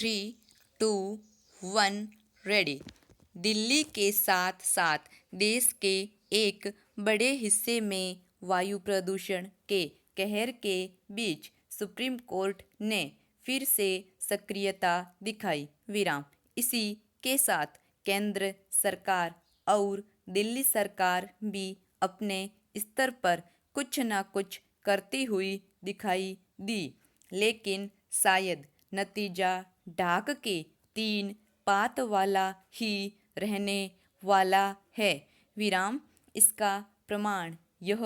3, 2, 1 ready. Delhi के साथ साथ देश के एक बड़े हिस्से में वायु प्रदूषण के कहर के बीच सुप्रीम कोर्ट ने फिर से सक्रियता दिखाई। इसी के साथ केंद्र सरकार और दिल्ली सरकार भी अपने स्तर पर कुछ न कुछ करती हुई दिखाई दी, लेकिन शायद नतीजा ढाक के 3 पात वाला ही रहने वाला है। इसका प्रमाण यह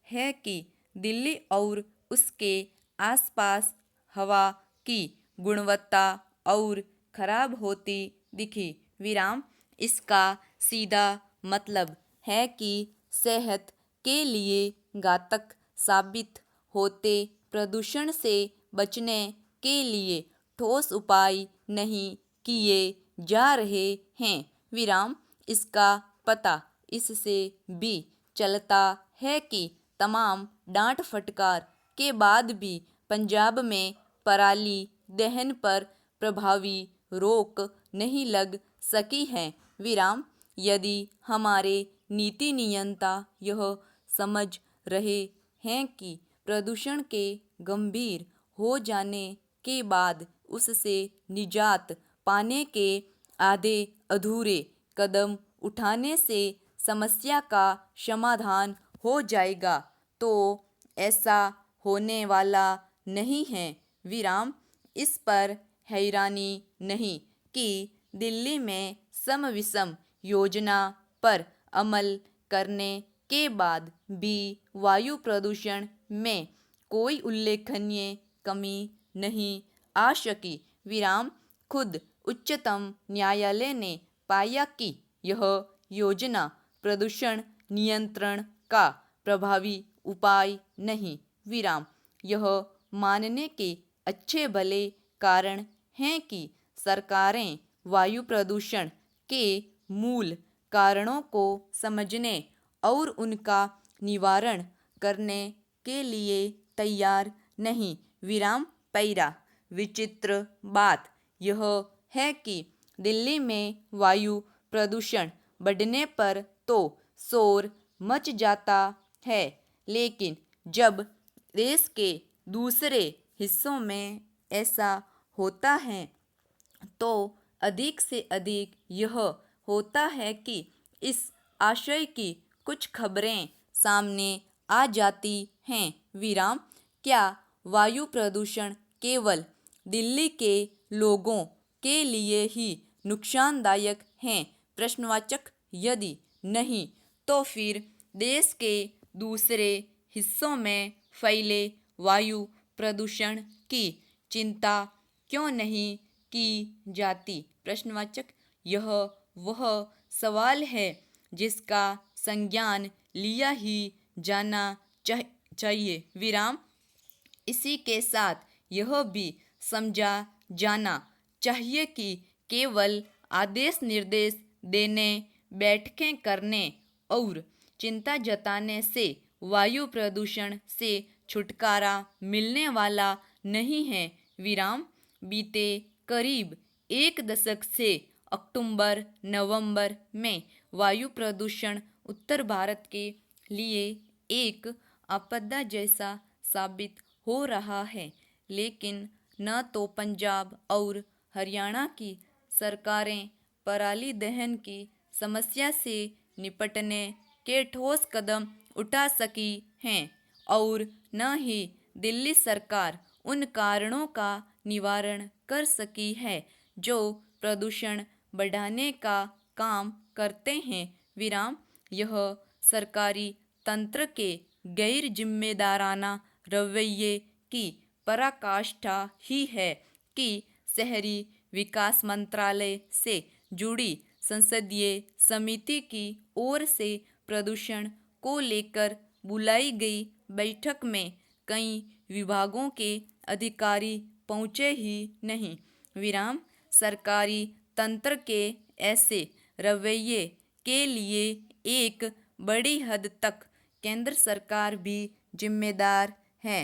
है कि दिल्ली और उसके आसपास हवा की गुणवत्ता और खराब होती दिखी। इसका सीधा मतलब है कि सेहत के लिए घातक साबित होते प्रदूषण से बचने के लिए ठोस उपाय नहीं किए जा रहे हैं। इसका पता इससे भी चलता है कि तमाम डांट फटकार के बाद भी पंजाब में पराली दहन पर प्रभावी रोक नहीं लग सकी है। यदि हमारे नीति नियंता यह समझ रहे हैं कि प्रदूषण के गंभीर हो जाने के बाद उससे निजात पाने के आधे अधूरे कदम उठाने से समस्या का समाधान हो जाएगा, तो ऐसा होने वाला नहीं है। इस पर हैरानी नहीं कि दिल्ली में सम विषम योजना पर अमल करने के बाद भी वायु प्रदूषण में कोई उल्लेखनीय कमी नहीं आ सकी। खुद उच्चतम न्यायालय ने पाया कि यह योजना प्रदूषण नियंत्रण का प्रभावी उपाय नहीं। यह मानने के अच्छे भले कारण हैं कि सरकारें वायु प्रदूषण के मूल कारणों को समझने और उनका निवारण करने के लिए तैयार नहीं। पैरा विचित्र बात यह है कि दिल्ली में वायु प्रदूषण बढ़ने पर तो शोर मच जाता है, लेकिन जब देश के दूसरे हिस्सों में ऐसा होता है तो अधिक से अधिक यह होता है कि इस आशय की कुछ खबरें सामने आ जाती हैं। क्या वायु प्रदूषण केवल दिल्ली के लोगों के लिए ही नुकसानदायक है? यदि नहीं, तो फिर देश के दूसरे हिस्सों में फैले वायु प्रदूषण की चिंता क्यों नहीं की जाती? यह वह सवाल है जिसका संज्ञान लिया ही जाना चाहिए। इसी के साथ यह भी समझा जाना चाहिए कि केवल आदेश निर्देश देने, बैठकें करने और चिंता जताने से वायु प्रदूषण से छुटकारा मिलने वाला नहीं है। बीते करीब एक दशक से अक्टूबर नवंबर में वायु प्रदूषण उत्तर भारत के लिए एक आपदा जैसा साबित हो रहा है, लेकिन न तो पंजाब और हरियाणा की सरकारें पराली दहन की समस्या से निपटने के ठोस कदम उठा सकी हैं और न ही दिल्ली सरकार उन कारणों का निवारण कर सकी है जो प्रदूषण बढ़ाने का काम करते हैं। यह सरकारी तंत्र के गैर जिम्मेदाराना रवैये की पराकाष्ठा ही है कि शहरी विकास मंत्रालय से जुड़ी संसदीय समिति की ओर से प्रदूषण को लेकर बुलाई गई बैठक में कई विभागों के अधिकारी पहुंचे ही नहीं। सरकारी तंत्र के ऐसे रवैये के लिए एक बड़ी हद तक केंद्र सरकार भी जिम्मेदार है।